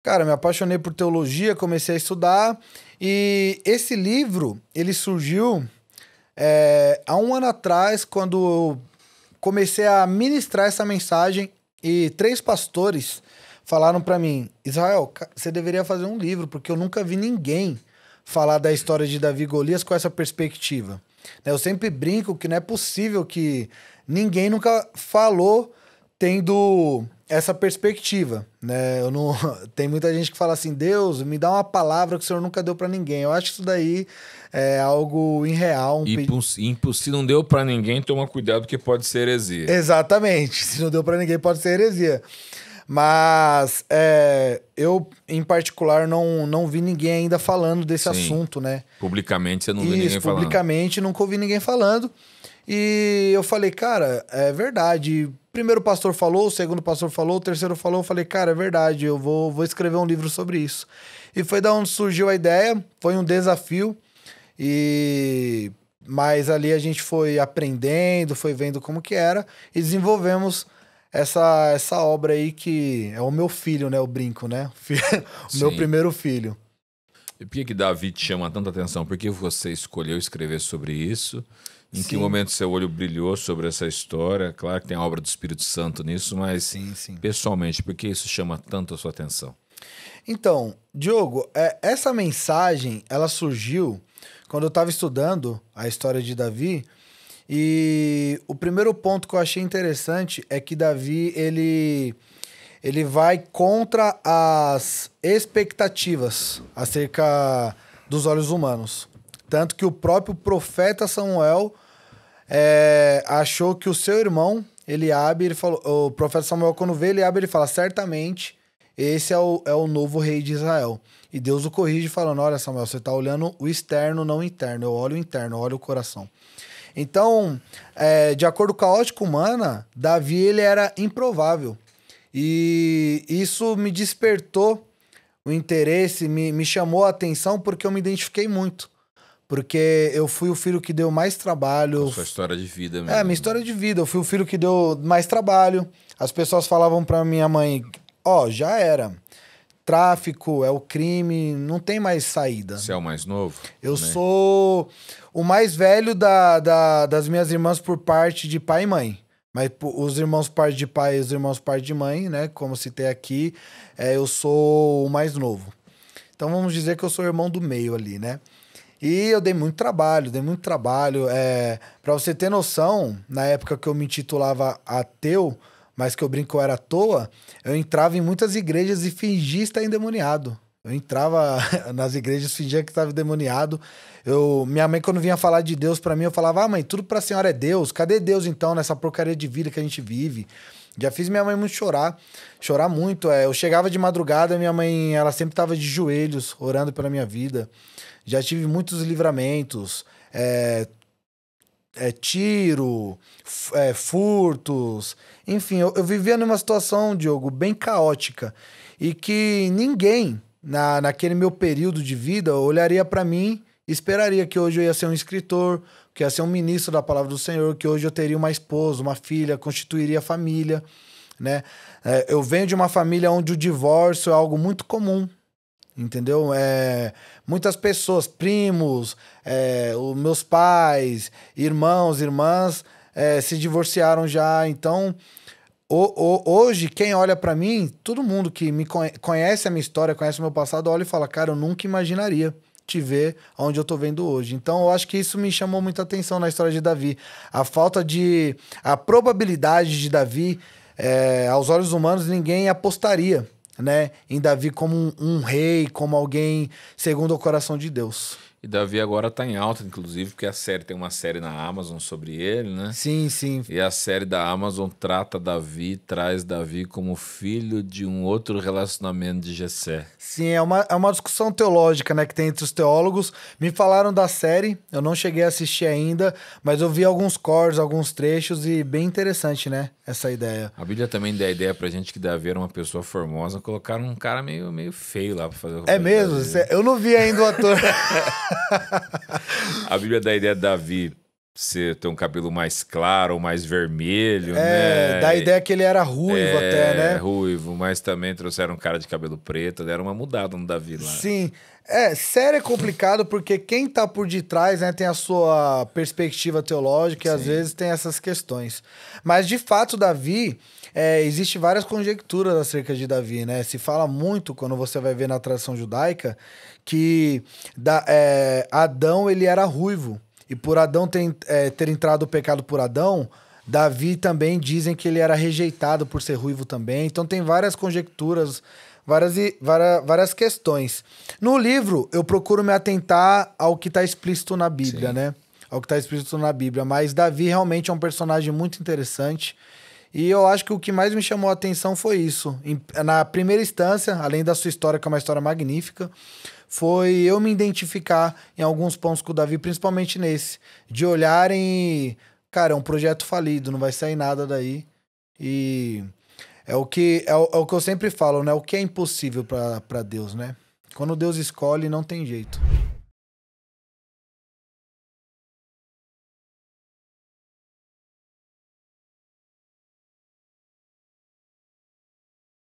Cara, me apaixonei por teologia, comecei a estudar e esse livro, ele surgiu há um ano atrás, quando eu comecei a ministrar essa mensagem e três pastores falaram pra mim, Israel, você deveria fazer um livro, porque eu nunca vi ninguém falar da história de Davi e Golias com essa perspectiva. Né, eu sempre brinco que não é possível que ninguém nunca falou tendo essa perspectiva, né? Eu não... Tem muita gente que fala assim, Deus, me dá uma palavra que o Senhor nunca deu pra ninguém. Eu acho que isso daí é algo irreal. Se não deu pra ninguém, toma cuidado porque pode ser heresia. Exatamente. Se não deu pra ninguém, pode ser heresia. Mas eu, em particular, não vi ninguém ainda falando desse assunto, né? Publicamente você não viu ninguém falando. Publicamente nunca ouvi ninguém falando. E eu falei, cara, é verdade. Primeiro pastor falou, o segundo pastor falou, o terceiro falou. Eu falei, cara, é verdade, eu vou escrever um livro sobre isso. E foi da onde surgiu a ideia, foi um desafio. Mas ali a gente foi aprendendo, foi vendo como que era e desenvolvemos essa obra aí que é o meu filho, né? Eu brinco, né? O meu primeiro filho. E por que Davi te chama tanta atenção? Por que você escolheu escrever sobre isso? Em que momento seu olho brilhou sobre essa história? Claro que tem a obra do Espírito Santo nisso, mas pessoalmente, por que isso chama tanto a sua atenção? Então, Diogo, essa mensagem, ela surgiu quando eu estava estudando a história de Davi. E o primeiro ponto que eu achei interessante é que Davi, ele vai contra as expectativas acerca dos olhos humanos. Tanto que o próprio profeta Samuel achou que o seu irmão, Eliabe, ele falou, o profeta Samuel, quando vê Eliabe, ele fala, certamente esse é o novo rei de Israel. E Deus o corrige falando, olha Samuel, você está olhando o externo, não o interno. Eu olho o interno, eu olho o coração. Então, de acordo com a ótica humana, Davi ele era improvável. E isso me despertou o interesse, me chamou a atenção porque eu me identifiquei muito. Porque eu fui o filho que deu mais trabalho. A sua história de vida mesmo. Minha história de vida. Eu fui o filho que deu mais trabalho. As pessoas falavam pra minha mãe, já era. Tráfico é o crime, não tem mais saída. Você é o mais novo? Eu sou o mais velho das minhas irmãs por parte de pai e mãe. Mas os irmãos por parte de pai e os irmãos por parte de mãe, né? Como citei aqui, eu sou o mais novo. Então vamos dizer que eu sou o irmão do meio ali, né? E eu dei muito trabalho. Pra você ter noção, na época que eu me intitulava ateu, mas que eu brinco que eu era à toa, eu entrava em muitas igrejas e fingia estar endemoniado. Eu entrava nas igrejas, fingia que estava endemoniado. Minha mãe, quando vinha falar de Deus pra mim, eu falava, mãe, tudo pra senhora é Deus. Cadê Deus, então, nessa porcaria de vida que a gente vive? Já fiz minha mãe muito chorar muito. Eu chegava de madrugada, minha mãe, ela sempre estava de joelhos, orando pela minha vida. Já tive muitos livramentos, tiro, furtos. Enfim, eu vivia numa situação, Diogo, bem caótica. E que ninguém, naquele meu período de vida, olharia para mim e esperaria que hoje eu ia ser um escritor, que ia ser um ministro da palavra do Senhor, que hoje eu teria uma esposa, uma filha, constituiria família, né? Eu venho de uma família onde o divórcio é algo muito comum. Entendeu? Muitas pessoas, primos, os meus pais, irmãos, irmãs, se divorciaram já. Então, hoje, quem olha pra mim, todo mundo que me conhece a minha história, conhece o meu passado, olha e fala, cara, eu nunca imaginaria te ver onde eu tô vendo hoje. Então, eu acho que isso me chamou muita atenção na história de Davi. A probabilidade de Davi, aos olhos humanos, ninguém apostaria, né, em Davi como um rei, como alguém segundo o coração de Deus. E Davi agora tá em alta, inclusive, porque tem uma série na Amazon sobre ele, né? Sim, sim. E a série da Amazon traz Davi como filho de um outro relacionamento de Jessé. Sim, é uma discussão teológica, né, que tem entre os teólogos. Me falaram da série, eu não cheguei a assistir ainda, mas eu vi alguns cortes, alguns trechos e bem interessante, né, essa ideia. A Bíblia também dá a ideia pra gente que Davi era uma pessoa formosa, colocaram um cara meio feio lá pra fazer o papel. É mesmo? Eu não vi ainda o ator. A Bíblia dá a ideia de Davi ser ter um cabelo mais claro ou mais vermelho, né? Dá a ideia que ele era ruivo até, né? Ruivo, mas também trouxeram um cara de cabelo preto, deram uma mudada no Davi lá. Sim. Série é complicado porque quem tá por detrás, né, tem a sua perspectiva teológica e às vezes tem essas questões. Mas, de fato, Davi, existe várias conjecturas acerca de Davi, né? Se fala muito, quando você vai ver na tradição judaica, que Adão, ele era ruivo. E por Adão ter entrado o pecado por Adão, Davi também dizem que ele era rejeitado por ser ruivo também. Então tem várias conjecturas, várias questões. No livro, eu procuro me atentar ao que está explícito na Bíblia, né? Ao que está explícito na Bíblia. Mas Davi realmente é um personagem muito interessante. E eu acho que o que mais me chamou a atenção foi isso. Na primeira instância, além da sua história, que é uma história magnífica, foi eu me identificar em alguns pontos com o Davi, principalmente nesse. De olharem e... Cara, é um projeto falido, não vai sair nada daí. E é o que eu sempre falo, né? O que é impossível para Deus, né? Quando Deus escolhe, não tem jeito.